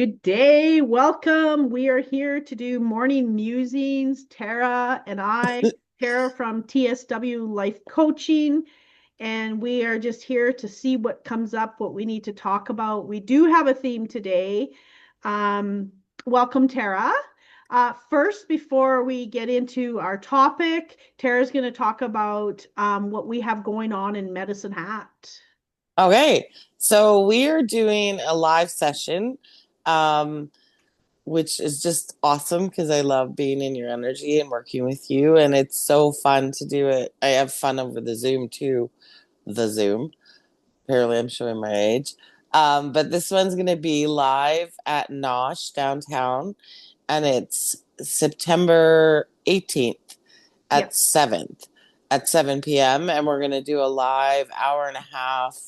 Good day. Welcome. We are here to do morning musings. Tara and I, Tara from TSW Life Coaching, and we are just here to see what comes up, what we need to talk about. We do have a theme today. Um, Welcome, Tara. First, before we get into our topic, Tara's going to talk about what we have going on in Medicine Hat. Okay, so we are doing a live session, um, which is just awesome because I love being in your energy and working with you, and it's so fun to do it. I have fun over the Zoom too, the Zoom. Apparently, I'm showing my age. But this one's going to be live at Nosh downtown, and it's September 18th Yeah. at 7 p.m. And we're going to do a live hour and a half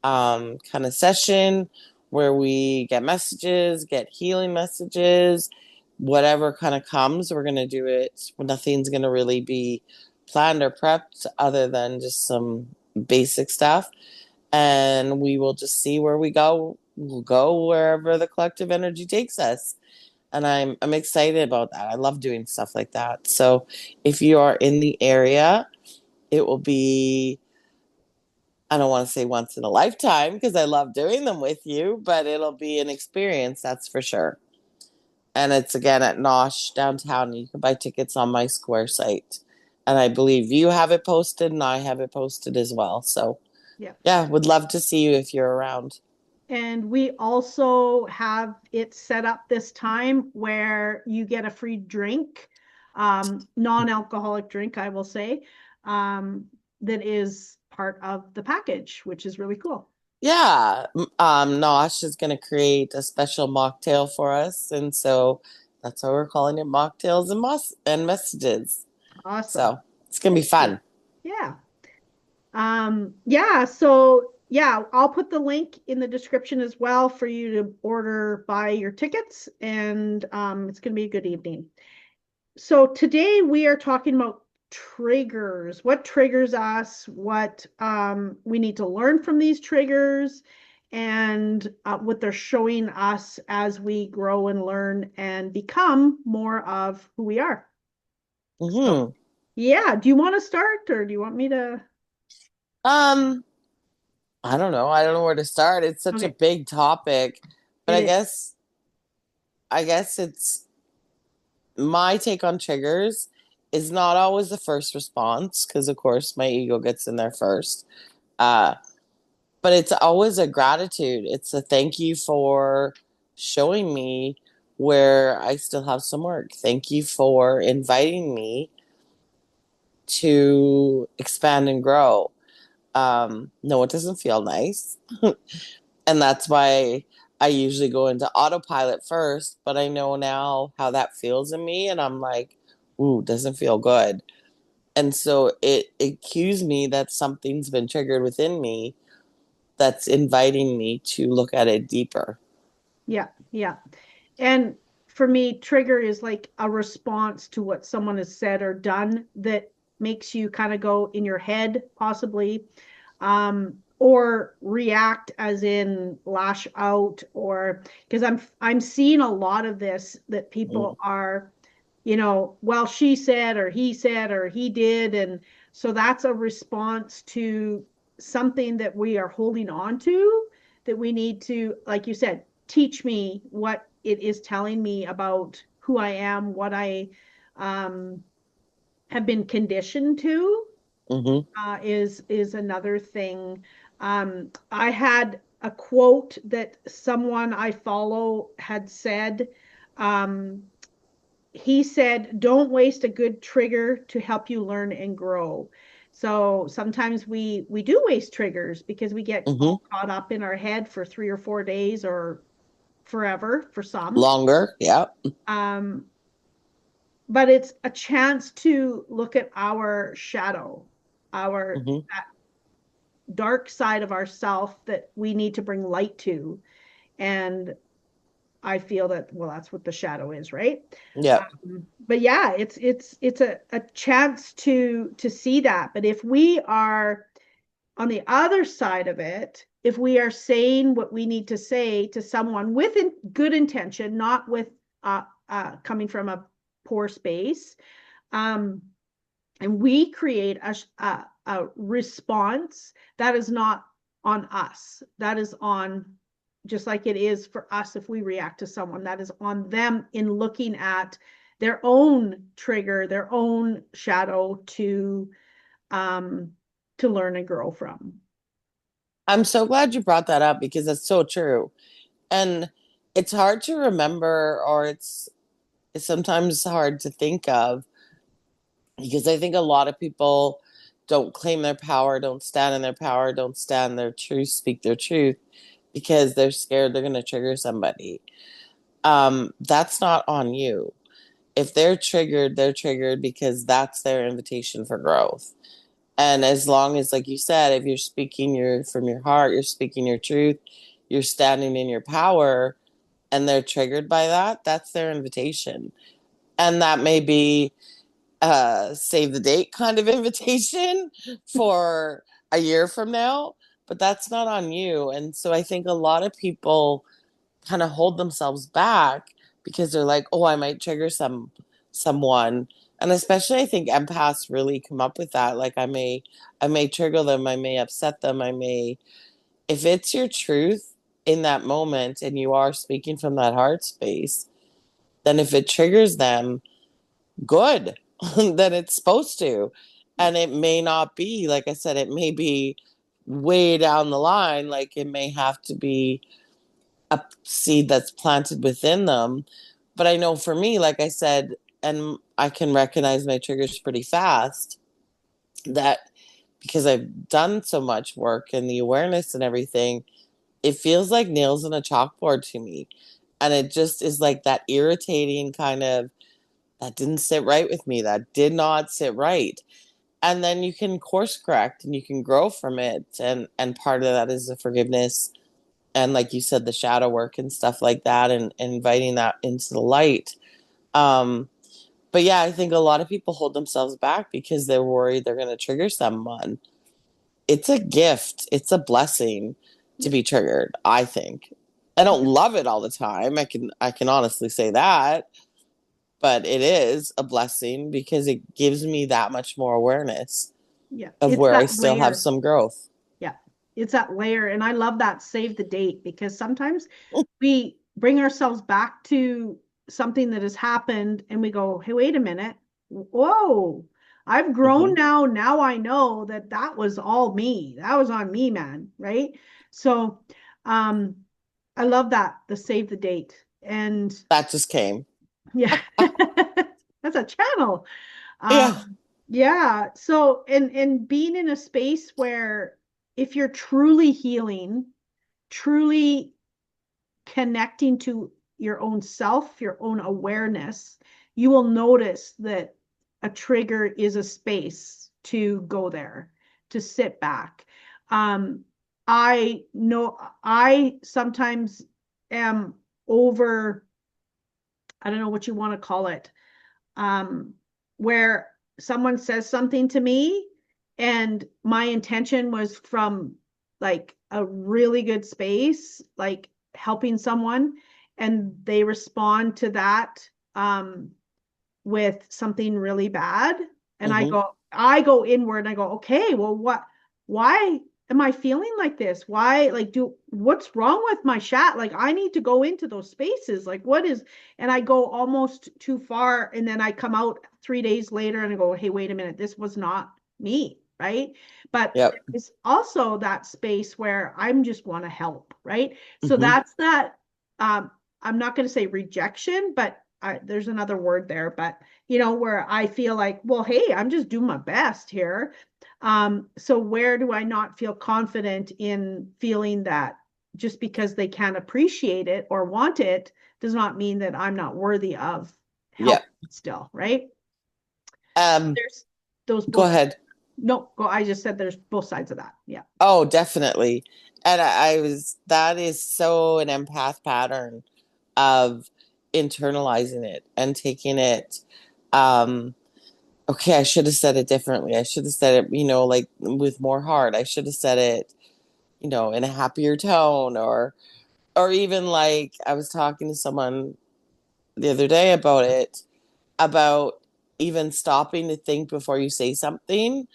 kind of session where we get messages, get healing messages, whatever kind of comes, we're going to do it. Nothing's going to really be planned or prepped other than just some basic stuff. And we will just see where we go. We'll go wherever the collective energy takes us. And I'm excited about that. I love doing stuff like that. So if you are in the area, it will be, I don't want to say once in a lifetime because I love doing them with you, but it'll be an experience, that's for sure. And it's again at Nosh downtown. You can buy tickets on my Square site. And I believe you have it posted and I have it posted as well. So Yeah. yeah, would love to see you if you're around. And we also have it set up this time where you get a free drink, non-alcoholic drink, I will say, that is part of the package, which is really cool. Yeah, Nosh is going to create a special mocktail for us. And so that's why we're calling it Mocktails and Messages. Awesome. So it's going to be Thank you. fun. Yeah. So I'll put the link in the description as well for you to buy your tickets, and it's going to be a good evening. So today we are talking about triggers. What triggers us? What we need to learn from these triggers, and what they're showing us as we grow and learn and become more of who we are. So, Hmm. yeah. Do you want to start, or do you want me to? Um, I don't know. I don't know where to start. It's such a Okay, big topic, but it I is. guess I guess it's my take on triggers is not always the first response because of course my ego gets in there first. Uh, but it's always a gratitude. It's a thank you for showing me where I still have some work. Thank you for inviting me to expand and grow. No, it doesn't feel nice. And that's why I usually go into autopilot first, but I know now how that feels in me. And I'm like, ooh, doesn't feel good. And so it cues me that something's been triggered within me that's inviting me to look at it deeper. Yeah, yeah. And for me, trigger is like a response to what someone has said or done that makes you kind of go in your head, possibly, or react as in lash out, or because I'm seeing a lot of this that people Mm. are, well, she said or he did, and so that's a response to something that we are holding on to that we need to, like you said, teach me what it is telling me about who I am, what I um, have been conditioned to, Hmm. is another thing. I had a quote that someone I follow had said. Um, he said, "Don't waste a good trigger to help you learn and grow." So sometimes we do waste triggers because we get Hmm. all caught up in our head for 3 or 4 days or forever for some. Longer. Yeah. Um, but it's a chance to look at our shadow, our Hmm. that dark side of ourself that we need to bring light to. And I feel that, well, that's what the shadow is, right? Yeah. But yeah, it's a chance to see that. But if we are on the other side of it, if we are saying what we need to say to someone with good intention, not with coming from a poor space, and we create a response that is not on us, that is on, just like it is for us if we react to someone, that is on them in looking at their own trigger, their own shadow um to learn and grow from. I'm so glad you brought that up because that's so true. And it's hard to remember, or it's sometimes hard to think of, because I think a lot of people don't claim their power, don't stand in their power, don't stand their truth, speak their truth, because they're scared they're going to trigger somebody. That's not on you. If they're triggered because that's their invitation for growth. And as long as, like you said, if you're speaking from your heart, you're speaking your truth, you're standing in your power, and they're triggered by that, that's their invitation. And that may be save the date kind of invitation for a year from now, but that's not on you. And so I think a lot of people kind of hold themselves back because they're like, oh, I might trigger someone. And especially I think empaths really come up with that. Like I may trigger them, I may upset them, I may, if it's your truth in that moment and you are speaking from that heart space, then if it triggers them, good. Then it's supposed to. And it may not be, like I said, it may be way down the line. Like it may have to be a seed that's planted within them. But I know for me, like I said, and I can recognize my triggers pretty fast, that because I've done so much work and the awareness and everything, it feels like nails in a chalkboard to me. And it just is like that irritating kind of, that didn't sit right with me. That did not sit right. And then you can course correct and you can grow from it. And part of that is the forgiveness, and like you said, the shadow work and stuff like that, and inviting that into the light. Um, but yeah, I think a lot of people hold themselves back because they're worried they're going to trigger someone. It's a gift. It's a blessing to Yeah, be triggered, I think. I don't love it all the time. I can honestly say that, but it is a blessing because it gives me that much more awareness yeah, of it's where I that still have layer. some growth. Yeah, it's that layer. And I love that save the date, because sometimes we bring ourselves back to something that has happened and we go, hey, wait a minute. Whoa, I've grown Mm-hmm. now. Now I know that that was all me. That was on me, man. Right. So, um, I love that, the save the date. And That just came. yeah, that's a channel. Yeah. Yeah. So, and being in a space where if you're truly healing, truly connecting to your own self, your own awareness, you will notice that a trigger is a space to go there, to sit back. Um, I know I sometimes am over, I don't know what you want to call it, um, where someone says something to me and my intention was from like a really good space, like helping someone, and they respond to that with something really bad. And Mm-hmm. I go inward and I go, okay, well, why am I feeling like this? Why, like, what's wrong with my chat? Like, I need to go into those spaces. Like, what is, and I go almost too far. And then I come out 3 days later and I go, hey, wait a minute, this was not me. Right. But Yep. it's also that space where I'm just want to help. Right. So Mm-hmm. that's that. Um, I'm not going to say rejection, but there's another word there, but where I feel like, well, hey, I'm just doing my best here. So where do I not feel confident in feeling that just because they can't appreciate it or want it does not mean that I'm not worthy of help Yep. still, right? Um, There's those Go both. ahead. No, go. I just said there's both sides of that. Yeah. Oh, definitely. And I was, that is so an empath pattern of internalizing it and taking it. Um, okay, I should have said it differently. I should have said it, like with more heart. I should have said it, in a happier tone, or even like I was talking to someone the other day about it, about even stopping to think before you say something,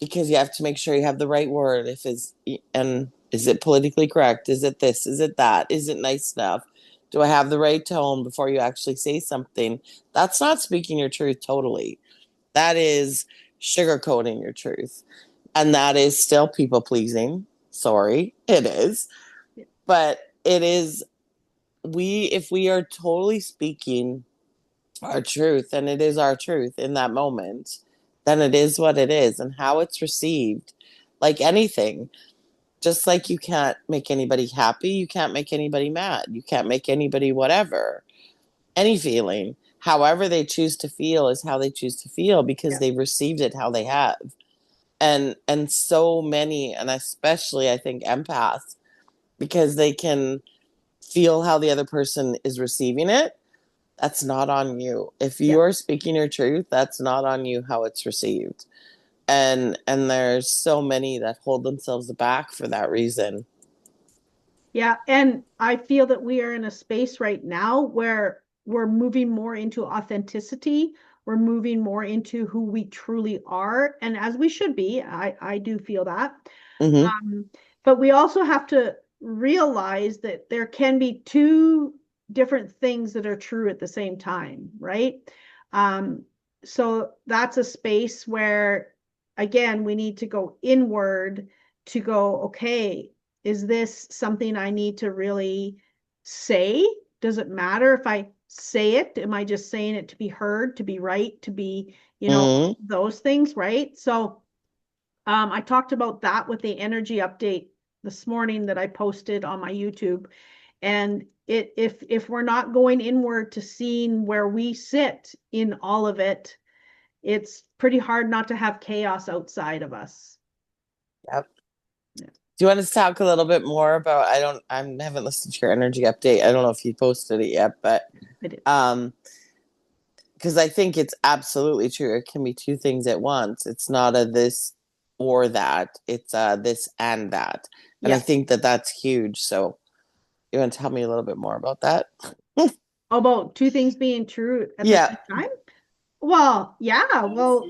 because you have to make sure you have the right word. If it's, and is it politically correct? Is it this? Is it that? Is it nice enough? Do I have the right tone before you actually say something? That's not speaking your truth totally. That is sugarcoating your truth. And that is still people pleasing. Sorry, it is. But it is, if we are totally speaking our truth, and it is our truth in that moment, then it is what it is. And how it's received, like anything, just like you can't make anybody happy, you can't make anybody mad, you can't make anybody whatever, any feeling. However they choose to feel is how they choose to feel, because Yeah. they've received it how they have. And so many, and especially I think empaths, because they can feel how the other person is receiving it. That's not on you. If Yeah. you are speaking your truth, that's not on you how it's received. And there's so many that hold themselves back for that reason. Yeah, and I feel that we are in a space right now where we're moving more into authenticity. We're moving more into who we truly are, and as we should be. I do feel that. Mm-hmm. Um, but we also have to realize that there can be two different things that are true at the same time, right? Um, so that's a space where, again, we need to go inward to go, okay, is this something I need to really say? Does it matter if I say it? Am I just saying it to be heard, to be right, to be, Mm-hmm. those things, right? So I talked about that with the energy update this morning that I posted on my YouTube. And if we're not going inward to seeing where we sit in all of it, it's pretty hard not to have chaos outside of us. Yep. Yeah, Do you want to talk a little bit more about, I haven't listened to your energy update. I don't know if you posted it yet, but I did. um because I think it's absolutely true. It can be two things at once. It's not a this or that. It's this and that. And I Yeah. think that that's huge. So you want to tell me a little bit more about that? About two things being true at the Yeah. same time? Well, yeah. Well,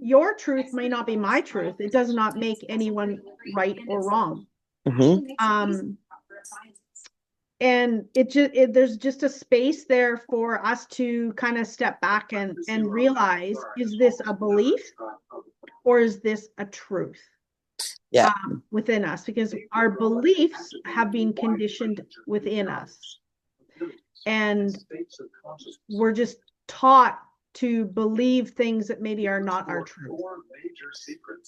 your truth may not be my truth. It does not make anyone right or wrong. Mm-hmm. Um, and there's just a space there for us to kind of step back and realize, is this a belief or is this a truth Yeah. within us? Because our beliefs have been conditioned within us, and we're just taught to believe things that maybe are not our truth.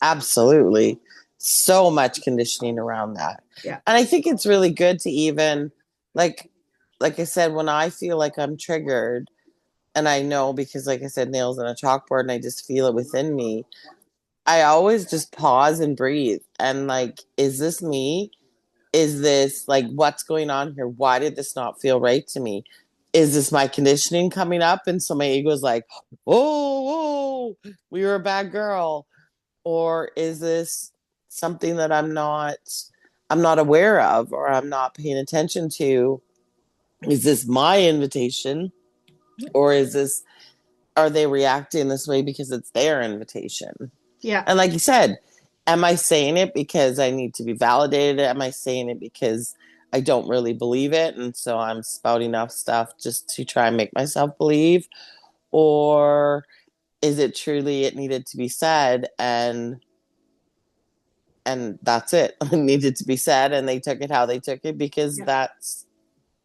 Absolutely. So much conditioning around that. Yeah. And I think it's really good to even, like like I said, when I feel like I'm triggered, and I know, because like I said, nails on a chalkboard, and I just feel it within me, I always just pause and breathe. And like, is this me? Is this like, what's going on here? Why did this not feel right to me? Is this my conditioning coming up? And so my ego is like, oh, whoa, we were a bad girl. Or is this something that I'm not aware of, or I'm not paying attention to? Is this my invitation? Or are they reacting this way because it's their invitation? Yeah. And like you said, am I saying it because I need to be validated? Am I saying it because I don't really believe it? And so I'm spouting off stuff just to try and make myself believe? Or is it truly it needed to be said, and that's it? It needed to be said, and they took it how they took it because Yeah. that's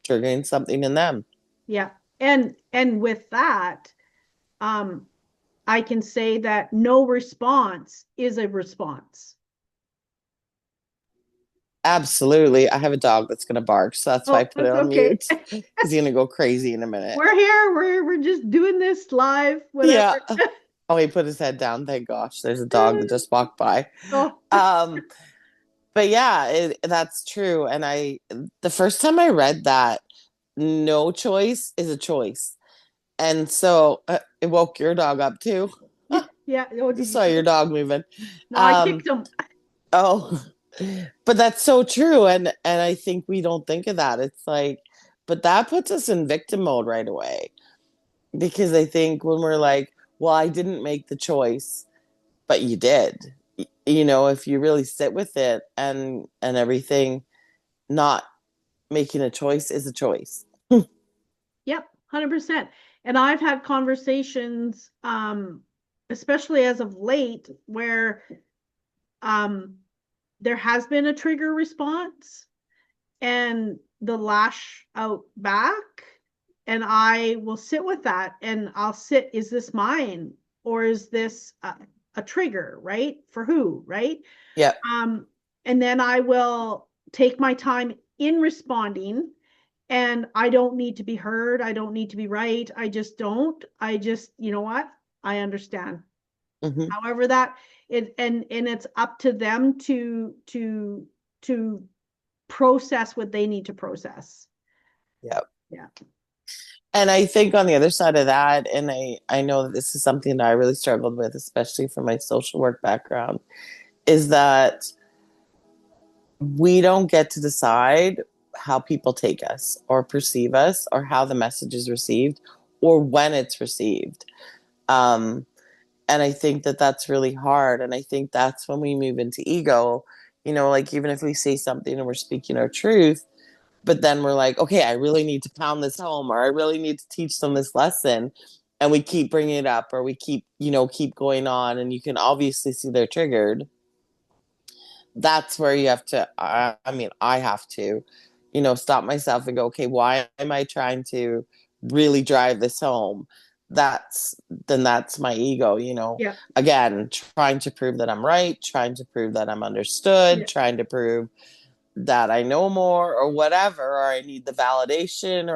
triggering something in them. Yeah. And with that, um, I can say that no response is a response. Absolutely. I have a dog that's going to bark, so that's why I Oh, put it that's on okay. mute. He's going to go crazy in a minute. We're here. We're just doing this live, Yeah. whatever. Oh, he put his head down. Thank gosh. There's a dog that just walked by. Oh, Um, but yeah, that's true. And the first time I read that, no choice is a choice. And so it woke your dog up too. yeah. Oh, Just did you saw see your him? dog moving. No, I Um, kicked him. oh, But that's so true. And I think we don't think of that. It's like, but that puts us in victim mode right away. Because I think when we're like, well, I didn't make the choice, but you did. If you really sit with it and everything, not making a choice is a choice. Yep, 100%. And I've had conversations, especially as of late, where um, there has been a trigger response and the lash out back. And I will sit with that and I'll sit, is this mine? Or is this a trigger, right? For who, right? Yep. Um, and then I will take my time in responding, and I don't need to be heard. I don't need to be right. I just don't. I just, you know what? I understand. Hmm. However, that it and it's up to them to process what they need to process. Yep. Yeah. And I think on the other side of that, and I know that this is something that I really struggled with, especially from my social work background, is that we don't get to decide how people take us or perceive us or how the message is received or when it's received. Um, and I think that that's really hard. And I think that's when we move into ego, like even if we say something and we're speaking our truth, but then we're like, okay, I really need to pound this home, or I really need to teach them this lesson. And we keep bringing it up, or we keep going on. And you can obviously see they're triggered. That's where you have to, I mean, I have to, stop myself and go, okay, why am I trying to really drive this home? Then that's my ego, Yeah. again, trying to prove that I'm right, trying to prove that I'm understood, Yeah. trying to prove that I know more or whatever, or I need the validation,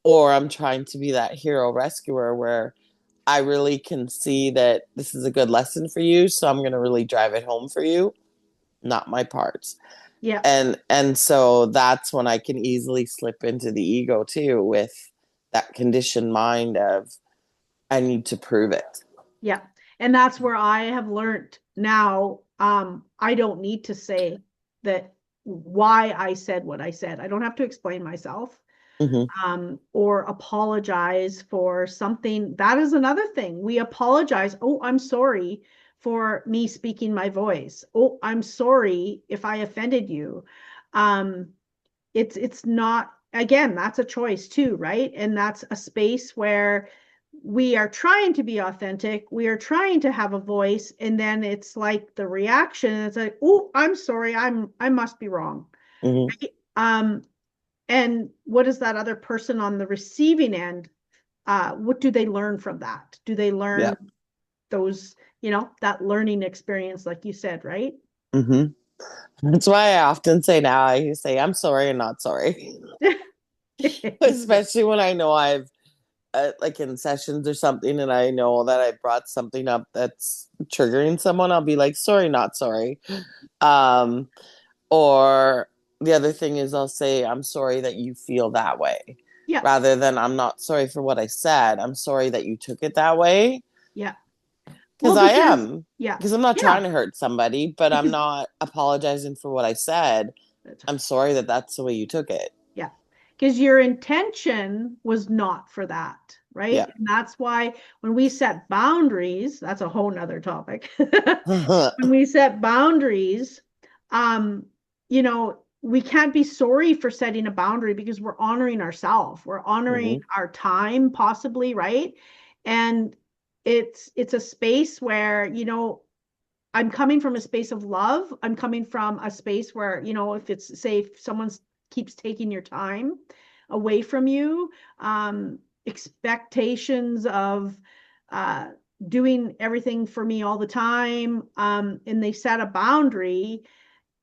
or I'm trying to be that hero rescuer where I really can see that this is a good lesson for you. So I'm going to really drive it home for you, not my parts. Yeah. And so that's when I can easily slip into the ego too, with that conditioned mind of I need to prove it. Yeah. And that's where I have learned now, I don't need to say that why I said what I said. I don't have to explain myself. Hmm. Or apologize for something. That is another thing. We apologize. Oh, I'm sorry for me speaking my voice. Oh, I'm sorry if I offended you. Um, it's not, again, that's a choice too, right? And that's a space where we are trying to be authentic. We are trying to have a voice, and then it's like the reaction. It's like, oh, I'm sorry. I must be wrong. Hmm. Right? And what is that other person on the receiving end? What do they learn from that? Do they Yeah. learn those, that learning experience, like you said, right? Hmm. That's why I often say now, I say I'm sorry and not sorry. Yeah. Especially when I know I've like in sessions or something, and I know that I brought something up that's triggering someone, I'll be like, sorry, not sorry. Um, or the other thing is I'll say, I'm sorry that you feel that way, Yeah. rather than I'm not sorry for what I said. I'm sorry that you took it that way. Yeah. Because Well, I because, am. yeah. Because I'm not Yeah. trying to hurt somebody, but I'm Because not apologizing for what I said. that's I'm sorry that that's the way you took it. Yeah. Because your intention was not for that, right? Yeah. And that's why when we set boundaries, that's a whole nother topic. When we set boundaries, um, we can't be sorry for setting a boundary because we're honoring ourselves. We're honoring Hmm. our time, possibly, right? And it's a space where, I'm coming from a space of love. I'm coming from a space where, if it's say if someone keeps taking your time away from you, expectations of uh, doing everything for me all the time, and they set a boundary,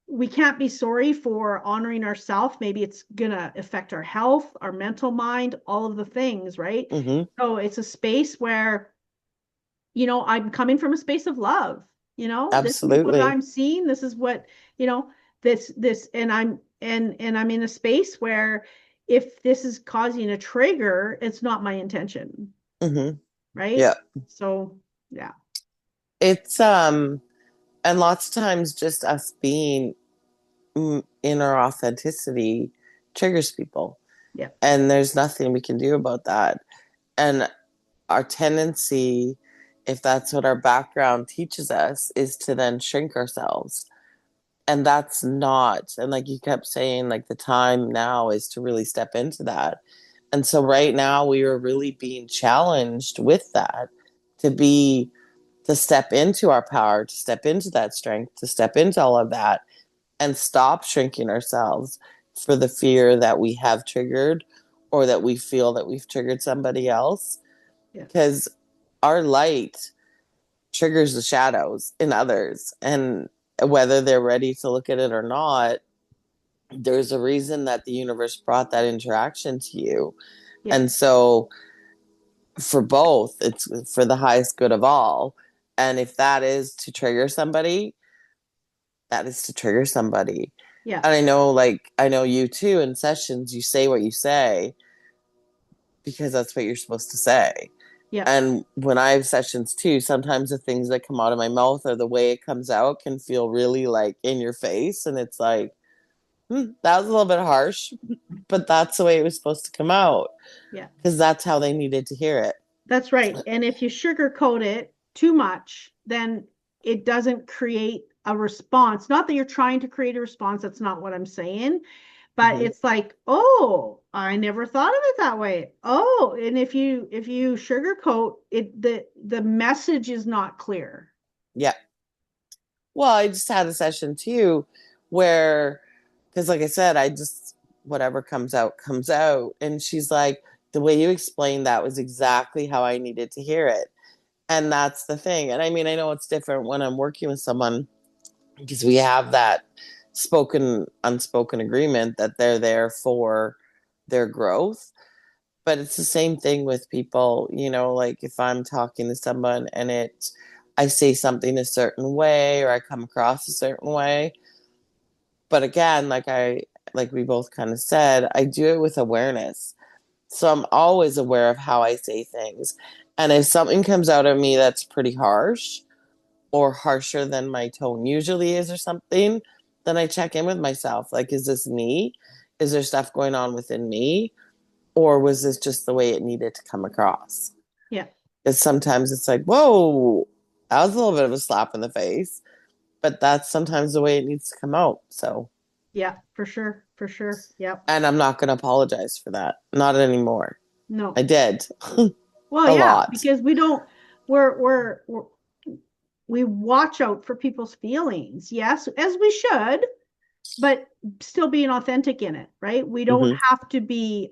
we can't be sorry for honoring ourselves. Maybe it's going to affect our health, our mental mind, all of the things, right? Hmm. So it's a space where I'm coming from a space of love. This is what Absolutely. I'm seeing. This is what, you know, this, and I'm in a space where if this is causing a trigger, it's not my intention, Hmm. right? Yeah. So, yeah. It's And lots of times, just us being in our authenticity triggers people. Yeah. And there's nothing we can do about that. And our tendency, if that's what our background teaches us, is to then shrink ourselves. And that's not, and like you kept saying, like the time now is to really step into that. And so right now we are really being challenged with that to be, to step into our power, to step into that strength, to step into all of that and stop shrinking ourselves for the fear that we have triggered or that we feel that we've triggered somebody else. Yeah. Because our light triggers the shadows in others. And whether they're ready to look at it or not, there's a reason that the universe brought that interaction to you. Yeah. And so for both, it's for the highest good of all. And if that is to trigger somebody, that is to trigger somebody. Yeah. And I know, like, I know you too, in sessions, you say what you say because that's what you're supposed to say. Yeah. And when I have sessions too, sometimes the things that come out of my mouth or the way it comes out can feel really like in your face. And it's like, that was a little bit harsh, but that's the way it was supposed to come out Yeah. because that's how they needed to hear it. That's right. And if you sugarcoat it too much, then it doesn't create a response. Not that you're trying to create a response, that's not what I'm saying, but Mm-hmm. it's like, oh, I never thought of it that way. Oh, and if you sugarcoat it, the message is not clear. Yeah. Well, I just had a session too where, because like I said, I just, whatever comes out, comes out. And she's like, the way you explained that was exactly how I needed to hear it. And that's the thing. And I mean, I know it's different when I'm working with someone because we have that spoken, unspoken agreement that they're there for their growth. But it's the same thing with people, like if I'm talking to someone and I say something a certain way or I come across a certain way. But again, like we both kind of said, I do it with awareness. So I'm always aware of how I say things. And if something comes out of me that's pretty harsh or harsher than my tone usually is or something, then I check in with myself. Like, is this me? Is there stuff going on within me? Or was this just the way it needed to come across? Yeah. Because sometimes it's like, whoa, that was a little bit of a slap in the face, but that's sometimes the way it needs to come out. So, Yeah, for sure. For sure. Yep. and I'm not going to apologize for that. Not anymore. I No. did Well, a yeah, lot. because we're we watch out for people's feelings. Yes, as we should, but still being authentic in it, right? Hmm. We don't have to be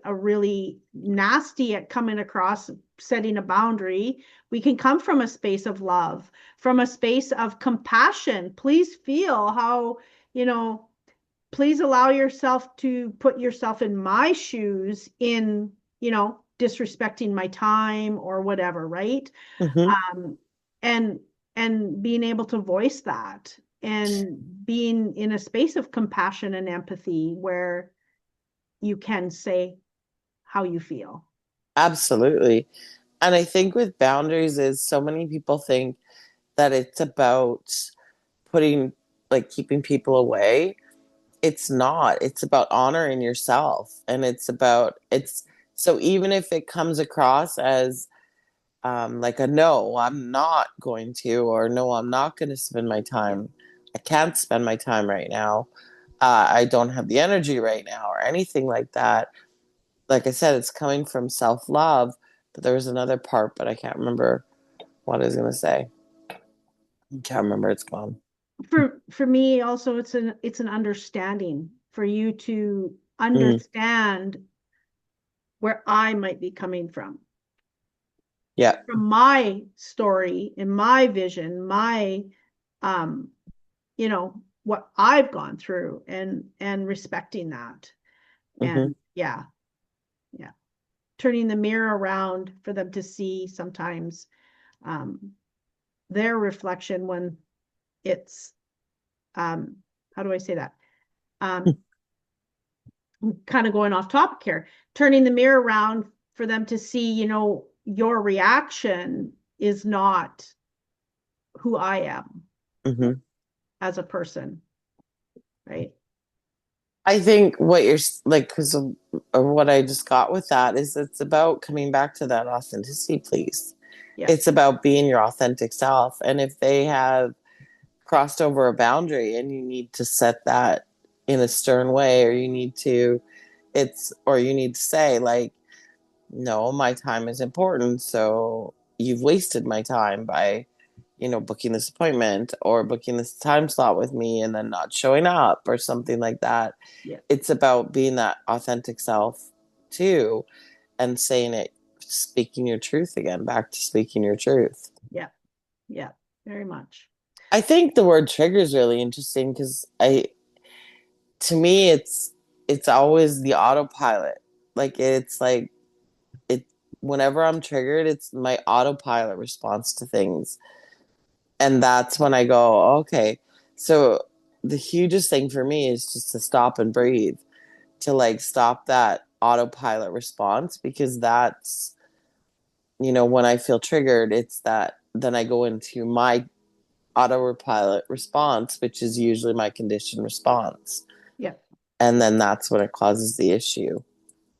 a really nasty at coming across setting a boundary. We can come from a space of love, from a space of compassion. Please feel how, you know, please allow yourself to put yourself in my shoes in, disrespecting my time or whatever, right? Hmm. um, and being able to voice that and being in a space of compassion and empathy where you can say how you feel. Absolutely. And I think with boundaries is so many people think that it's about putting, like, keeping people away. It's not. It's about honoring yourself. And so even if it comes across as like a no, I'm not going to, or no, I'm not going to spend my Yeah. time. I can't spend my time right now. I don't have the energy right now, or anything like that. Like I said, it's coming from self love. But there was another part, but I can't remember what I was going to say. I can't remember. It's gone. For me also, it's an understanding for you to Mm, understand where I might be coming yeah. from my story and my vision, my um what I've gone through, and respecting that. Hmm. And yeah, yeah, turning the mirror around for them to see sometimes um their reflection when it's um how do I say that? I'm kind of going off topic here. Turning the mirror around for them to see, your reaction is not who I am Hmm. as a person, right? I think what you're like, because of or what I just got with that is it's about coming back to that authenticity, please. Yeah, It's about being your authentic self. And if they have crossed over a boundary and you need to set that in a stern way, or you need to say, like, no, my time is important. So you've wasted my time by, booking this appointment or booking this time slot with me and then not showing up or something like that. yeah, It's about being that authentic self too, and saying it, speaking your truth again, back to speaking your truth. yeah, yeah, very much. I think the word trigger is really interesting because to me, it's always the autopilot. Like it's like it whenever I'm triggered, it's my autopilot response to things. And that's when I go, okay. So the hugest thing for me is just to stop and breathe, to like stop that autopilot response, because that's, when I feel triggered, it's that then I go into my autopilot response, which is usually my conditioned response. Yeah, And then that's when it causes the issue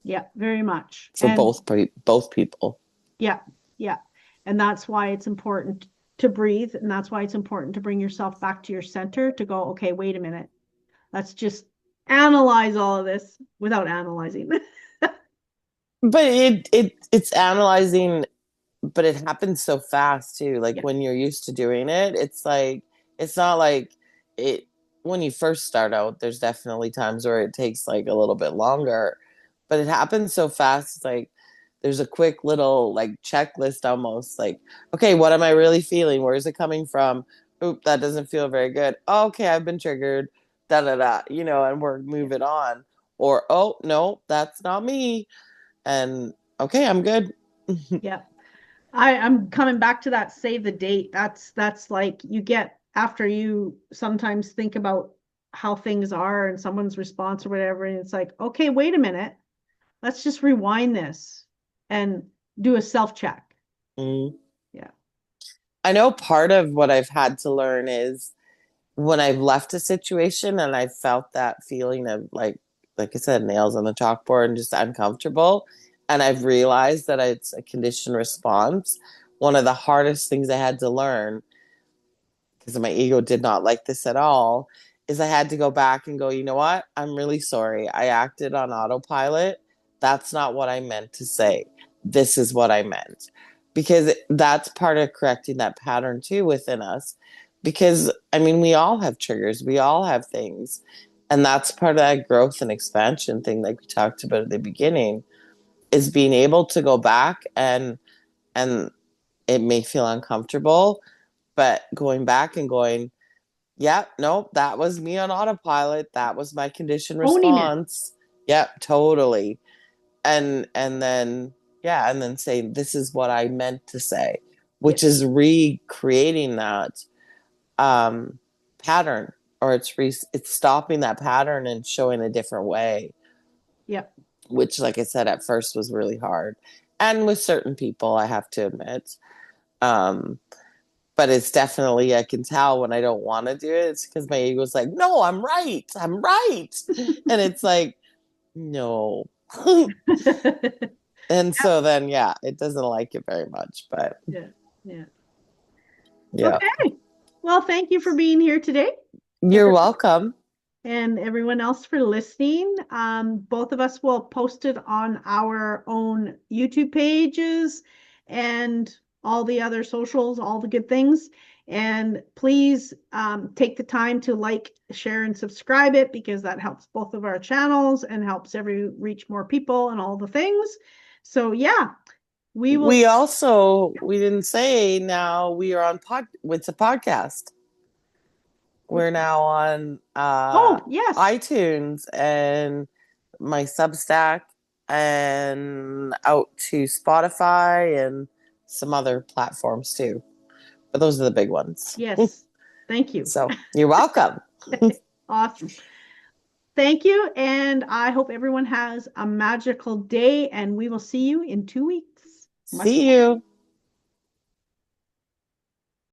yeah, very much. for And both people. yeah, yeah. And that's why it's important to breathe. And that's why it's important to bring yourself back to your center to go, okay, wait a minute. Let's just analyze all of this without analyzing. But it's analyzing, but it happens so fast too. Like Yeah, when you're used to doing it, it's like it's not like it when you first start out, there's definitely times where it takes like a little bit longer, but it happens so fast. It's like there's a quick little like checklist almost, like, okay, what am I really feeling? Where is it coming from? Oop, that doesn't feel very good. Oh, okay, I've been triggered. Da da da, and we're yeah, moving on. Or, oh no, that's not me. And okay, I'm good. yeah. I'm coming back to that save the date. That's like you get after you sometimes think about how things are and someone's response or whatever, and it's like, okay, wait a minute. Let's just rewind this and do a self check. Mm. Yeah. I know part of what I've had to learn is when I've left a situation and I've felt that feeling of like I said, nails on the chalkboard and just uncomfortable. And I've realized that it's a conditioned response. One of the hardest things I had to learn, because my ego did not like this at all, is I had to go back and go, you know what? I'm really sorry. I acted on autopilot. That's not what I meant to say. This is what I meant. Because that's part of correcting that pattern too within us. Because, I mean, we all have triggers, we all have things. And that's part of that growth and expansion thing, like we talked about at the beginning, is being able to go back and it may feel uncomfortable, but going back and going, yep, nope, that was me on autopilot. That was my conditioned Owning it. response. Yep, totally. And then yeah, and then saying this is what I meant to say, Yeah. which is recreating that um pattern, or it's stopping that pattern and showing a different way, Yeah. which like I said at first was really hard. And with certain people, I have to admit. Um but it's definitely, I can tell when I don't want to do it, it's because my ego's like, no, I'm right. And it's like, no. And so then yeah, it doesn't like it very much, but Yeah. Yeah. yeah. Okay. Well, thank you for being here today, You're everyone, welcome. and everyone else for listening. Both of us will post it on our own YouTube pages and all the other socials, all the good things. And please take the time to like, share, and subscribe it because that helps both of our channels and helps reach more people and all the things. So yeah, we will. We didn't say, now we are on it's a podcast. We're now on Oh, yes. iTunes and my Substack and out to Spotify and some other platforms too. But those are the big ones. Yes. Thank you. So you're welcome. Awesome. Thank you. And I hope everyone has a magical day, and we will see you in 2 weeks. Much See you.